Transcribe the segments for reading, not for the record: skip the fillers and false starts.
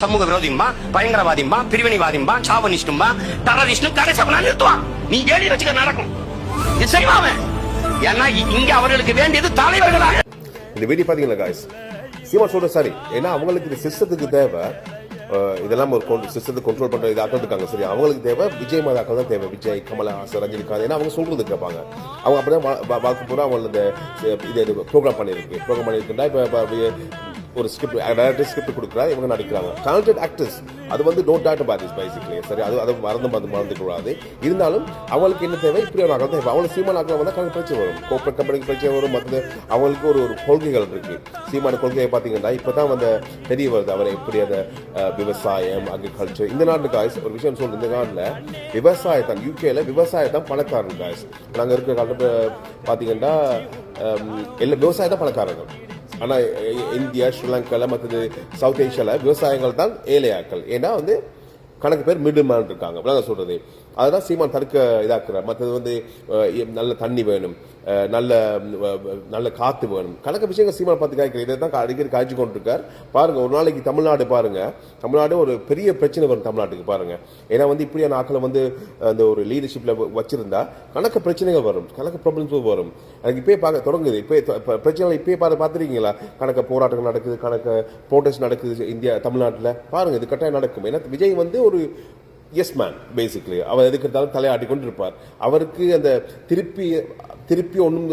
சமூக விரோதியும்பா, பயங்கரவாதியும்பா, பிரிவினைவாதியும்பா, சாவனிஸ்டும்பா, டெரரிஸ்டும் கடைசி நிறுத்துவான். நீ ஏறி வச்சுக்க நடக்கும். இது செய்வாங்க. ஏன்னா இங்க அவர்களுக்கு வேண்டியது தலைவர்களாக. இந்த வீடியோ பாத்தீங்களா காய்ஸ், சீமா சொல்ற சரி. ஏன்னா அவங்களுக்கு இந்த சிஸ்டத்துக்கு தேவை, இதெல்லாம் ஒரு சிஸ்டத்தை கண்ட்ரோல் பண்ற இது ஆக்கள் இருக்காங்க. சரி, அவங்களுக்கு தேவை விஜய் மாதாக்கள் தான் தேவை. விஜய், கமலஹாசன், ரஜினிகாந்த். ஏன்னா அவங்க சொல்றது கேட்பாங்க. அவங்க அப்படிதான் வாழ்க்கை பூரா அவங்க இது ப்ரோக்ராம் பண்ணியிருக்குன்னா இப்ப ஒரு ஸ்கிரிப்ட் கொடுக்குறாரு, இவங்க நடிக்கிறாங்க. டேலண்டட் ஆக்டர்ஸ், அது வந்து no doubt about this basically. சரி, அது மறந்துக்கூடாது. இருந்தாலும் அவங்களுக்கு என்ன தேவை, இப்படி ஒரு ஆக்கள் தேவை. அவங்களுக்கு சீமான ஆக்கள் வந்தால் கணக்கு பிரச்சனை வரும், கோர்பரேட் கம்பெனிக்கு பிரச்சனை வரும். மற்ற அவங்களுக்கு ஒரு கொள்கைகள் இருக்கு. சீமான கொள்கையை பார்த்தீங்கன்னா இப்பதான் வந்து தெரிய வருது. அவர் எப்படி அந்த விவசாயம், அக்ரிகல்ச்சர், இந்த நாட்டு காய்ஸ் ஒரு விஷயம் சொல்றது. இந்த நாட்டில் விவசாயத்தான், யூகேல விவசாயத்தான் பணக்காரன் காய்ஸ். நாங்கள் இருக்கிற காலத்தில் பார்த்தீங்கன்னா எல்லா விவசாயத்தான் பணக்காரர்கள். ஆனால் இந்தியா, ஸ்ரீலங்காவில், மற்றது சவுத் ஏஷியாவில் விவசாயங்கள் தான் ஏழையாக்கள். ஏன்னா வந்து கணக்கு பேர் மிடில் மேன் இருக்காங்க. நாங்கள் சொல்றது அதுதான் சீமான் தடுக்க இதாக்குறார். மற்றது வந்து நல்ல தண்ணி வேணும், நல்ல காத்து வேணும், கணக்கு விஷயங்கள் சீமான் பார்த்து காய்க்கிற. இதை தான் அடிக்கடி காய்ச்சி கொண்டிருக்கார். பாருங்க, ஒரு நாளைக்கு தமிழ்நாடு பாருங்க, தமிழ்நாடு ஒரு பெரிய பிரச்சனை வரும் தமிழ்நாட்டுக்கு பாருங்க. ஏன்னா வந்து இப்படியான ஆக்களை வந்து அந்த ஒரு லீடர்ஷிப்ல வச்சிருந்தா கணக்கு பிரச்சனைகள் வரும், கணக்கு ப்ராப்ளம்ஸ் வரும். எனக்கு இப்பயே பார்க்க தொடங்குது. இப்போ பிரச்சனைகள் இப்பயே பார்த்துருக்கீங்களா? கணக்கு போராட்டங்கள் நடக்குது, கணக்கு ப்ரோட்டஸ்ட் நடக்குது இந்தியா, தமிழ்நாட்டில் பாருங்க. இது கட்டாயம் நடக்கும். ஏன்னா விஜய் வந்து ஒரு எஸ் மேன் பேசிக்கலி. அவர் எதுக்கு இருந்தாலும் தலையாட்டி கொண்டு இருப்பார். அவருக்கு அந்த திருப்பி ஒன்றும்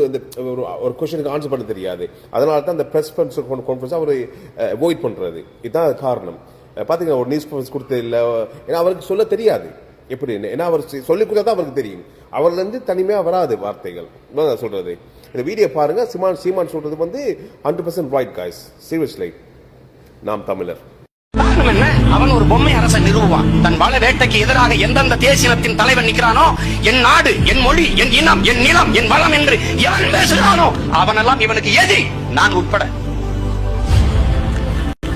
ஒரு கொஸ்டினுக்கு ஆன்சர் பண்ண தெரியாது. அதனால தான் அந்த ப்ரெஸ் கான்ஃபரன்ஸ் அவர் அவாய்ட் பண்ணுறது. இதுதான் காரணம். பார்த்தீங்கன்னா ஒரு நியூஸ் கான்ஃபரன்ஸ் கொடுத்தது இல்லை. ஏன்னா அவருக்கு சொல்ல தெரியாது எப்படின்னு. ஏன்னா அவர் சொல்லிக் கொடுத்தா தான் அவருக்கு தெரியும். அவர்லேருந்து தனிமையாக வராது வார்த்தைகள். சொல்றது இந்த வீடியோ பாருங்க. சீமான் சொல்றது வந்து 100% ரைட் காய்ஸ். சீரியஸ்லி, நாம் தமிழர். அவன் ஒரு பொம்மை அரசை நிறுவுவான். தன் வள வேட்டைக்கு எதிராக எந்தெந்த தேசியத்தின் தலைவன் நிற்கிறானோ, என் நாடு, என் மொழி, என் இனம், என் நிலம், என் வளம் என்று எவன் பேசுகிறானோ அவனெல்லாம் இவனுக்கு எதிரி, நான் உட்பட.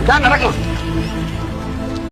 தான் நடக்கும்.